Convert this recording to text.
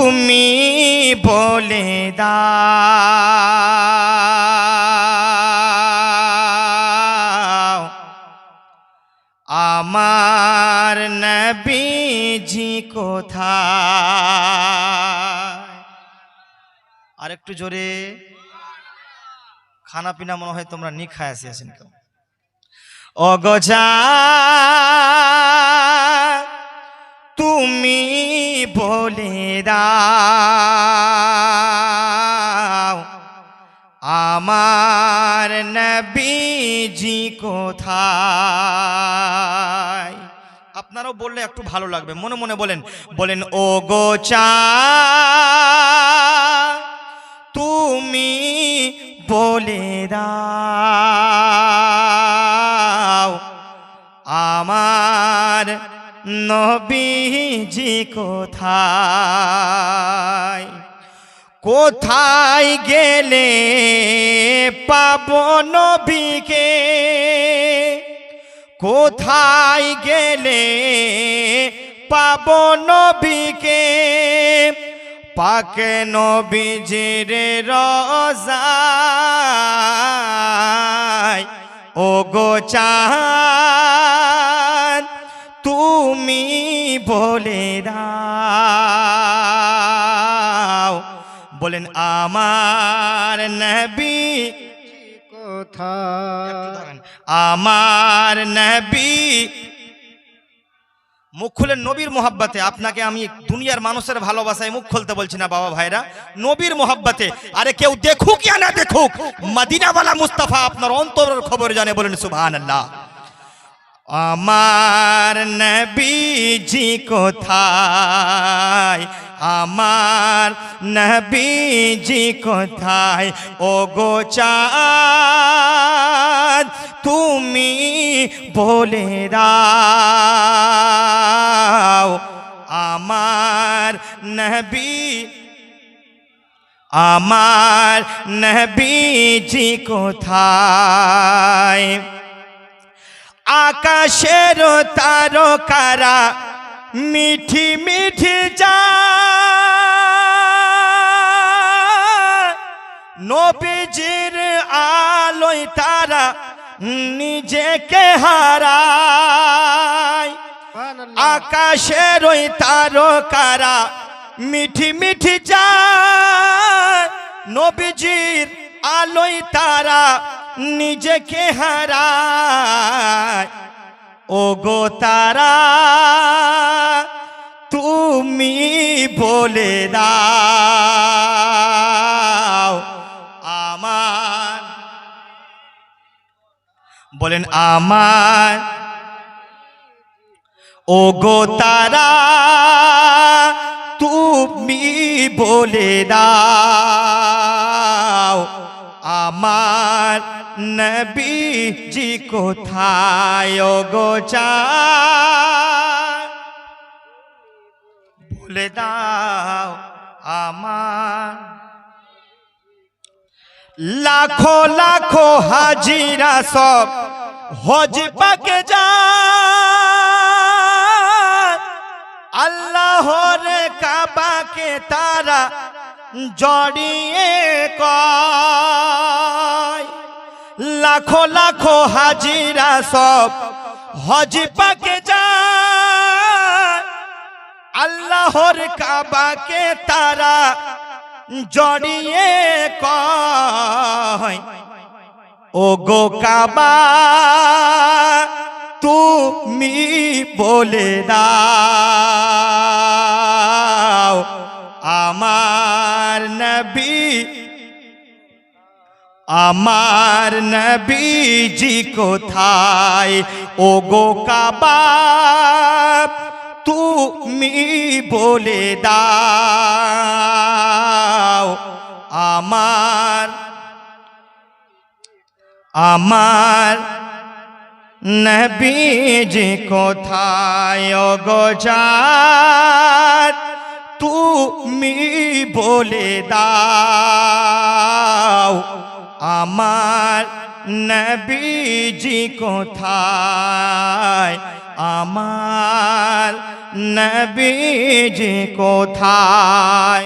তুমি বলে দাও আমার নবীজি কোথায়। আর একটু জোরে। খানা পিনা মনে হয় তোমরা নি খায় আসিয়াছেন কেউ। অগজা তুমি বলে দাও আমার নবীজি কোথায়। আপনারাও বললে একটু ভালো লাগবে, মনে মনে বলেন। বলেন ও গো চাঁদ তুমি বলে দাও আমার নবীজি কোথায়। কোথায় গেলে পাবো নবীকে, কোথায় গেলে পাবো নবীকে, পাক নবীজির রওজায়। ও গো চাঁদ তুমি বলে দাও। বলেন আমার নবী কোথায়, আমার নবী। মুখ খুলেন নবীর মোহাব্বতে। আপনাকে আমি দুনিয়ার মানুষের ভালোবাসায় মুখ খুলতে বলছি না বাবা ভাইরা, নবীর মোহাব্বতে। আরে কেউ দেখুক या না দেখুক, মদিনাওয়ালা মুস্তাফা আপনার অন্তরের খবর জানে। বলেন সুবহানাল্লাহ। আমার নবীজি কোথায়, আমার নবীজি কোথায়। ও গো চাঁদ তুমি বলে দাও আমার নবী, আমার নবীজি কোথায়। আকাশের তারকারা মিঠি মিঠি যায়, নবীজির আলোয় তারা নিজেকে হারায়। আকাশের ওই তারকারা মিঠি মিঠি যায়, নবীজির আলোয় তারা নিজেকে হারায়। ও গো তারা তুমি বলে দাও আমার। বলেন আমার। ও গো তারা তুমি বলে দাও আমার নবীজি কোথায়। ও গো চাঁদ বলে দাও আমার। লাখো লাখো হাজিরা সব হজ পাকে যায়, আল্লাহর কাবাকে তারা জড়িয়ে কয়। লাখো লাখো হাজিরা সব হজ পাকে যায়, আল্লাহর কাবাকে তারা জড়িয়ে কয়। ও গো কাবা তুমি বলে দাও আমার নবী, আমার নবীজি কোথায়। ও গো কাবা তুমি বলে দাও আমার, আমার নবীজি কোথায়। ও গো চাঁদ তুমি বলে দাও আমার নবীজি কোথায়। আমার নবীজি কোথায়।